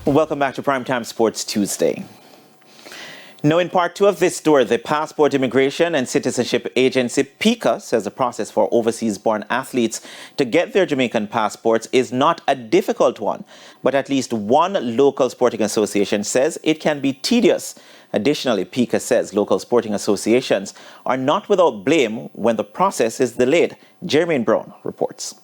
Welcome back to Primetime Sports Tuesday. Now, in part two of this story, the Passport Immigration and Citizenship Agency, PICA, says the process for overseas-born athletes to get their Jamaican passports is not a difficult one, but at least one local sporting association says it can be tedious. Additionally, PICA says local sporting associations are not without blame when the process is delayed. Jermaine Brown reports.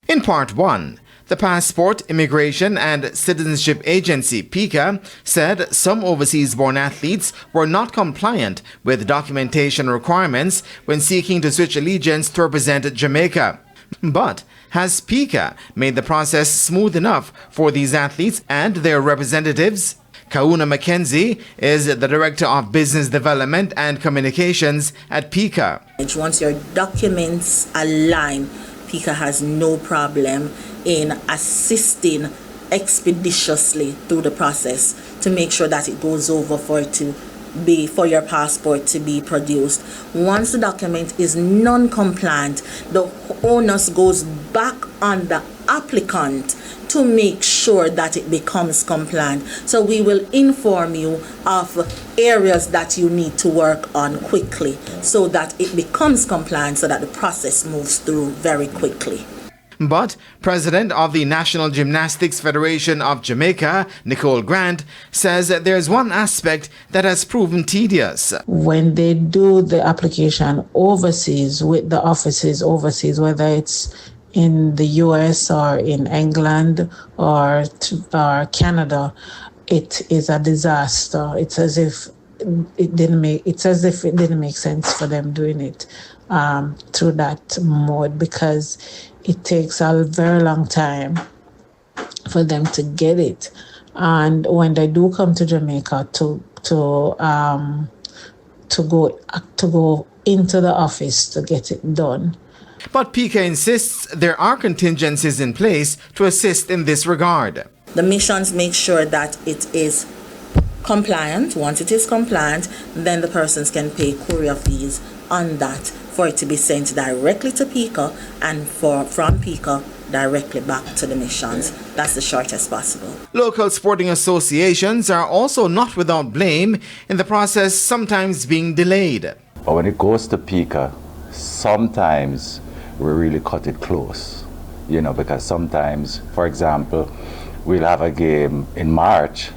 In part one, the Passport, Immigration and Citizenship Agency, PICA, said some overseas-born athletes were not compliant with documentation requirements when seeking to switch allegiance to represent Jamaica. But has PICA made the process smooth enough for these athletes and their representatives? Kauna McKenzie is the Director of Business Development and Communications at PICA. Once your documents align, PICA has no problem in assisting expeditiously through the process to make sure that it goes over for your passport to be produced. Once the document is non-compliant, the onus goes back on the applicant to make sure that it becomes compliant. So we will inform you of areas that you need to work on quickly so that it becomes compliant, so that the process moves through very quickly. But President of the National Gymnastics Federation of Jamaica, Nicole Grant, says that there's one aspect that has proven tedious. When they do the application overseas with the offices overseas, whether it's in the US or in England or Canada, it is a disaster. It's as if it didn't make sense for them doing it through that mode, because it takes a very long time for them to get it. And when they do come to Jamaica to go into the office to get it done. But PICA insists there are contingencies in place to assist in this regard. The missions make sure that it is compliant. Once it is compliant, then the persons can pay courier fees on that for it to be sent directly to PICA and from PICA directly back to the missions. That's the shortest possible. Local sporting associations are also not without blame in the process sometimes being delayed. But when it goes to PICA, sometimes we really cut it close, because sometimes, for example, we'll have a game in March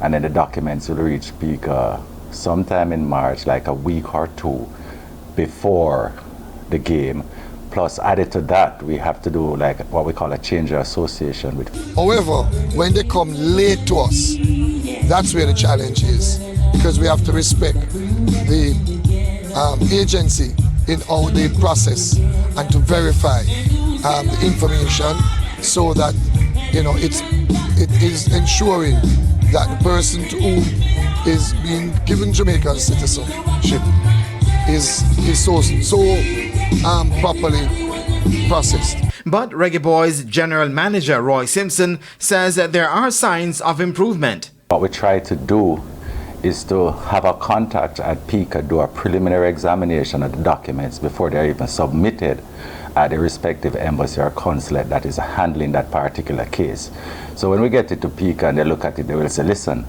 and then the documents will reach PICA sometime in March, like a week or two before the game. Plus, added to that, we have to do like what we call a change of association with. However, when they come late to us, that's where the challenge is, because we have to respect the agency in how they process and to verify the information, so that it is ensuring that the person to whom is being given Jamaican citizenship is so properly processed. But Reggae Boys General Manager Roy Simpson says that there are signs of improvement. What we try to do is to have a contact at PICA do a preliminary examination of the documents before they're even submitted at the respective embassy or consulate that is handling that particular case. So when we get it to PICA and they look at it, they will say, listen,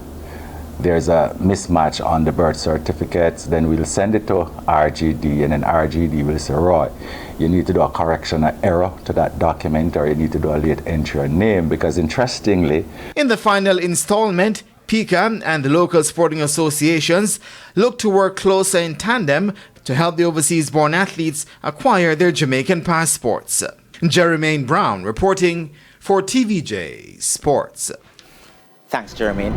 there's a mismatch on the birth certificates. Then we'll send it to RGD, and then RGD will say, Roy, you need to do a correction, an error to that document, or you need to do a late entry or name, because interestingly, in the final installment, PICA and the local sporting associations look to work closer in tandem to help the overseas-born athletes acquire their Jamaican passports. Jermaine Brown reporting for TVJ Sports. Thanks, Jermaine.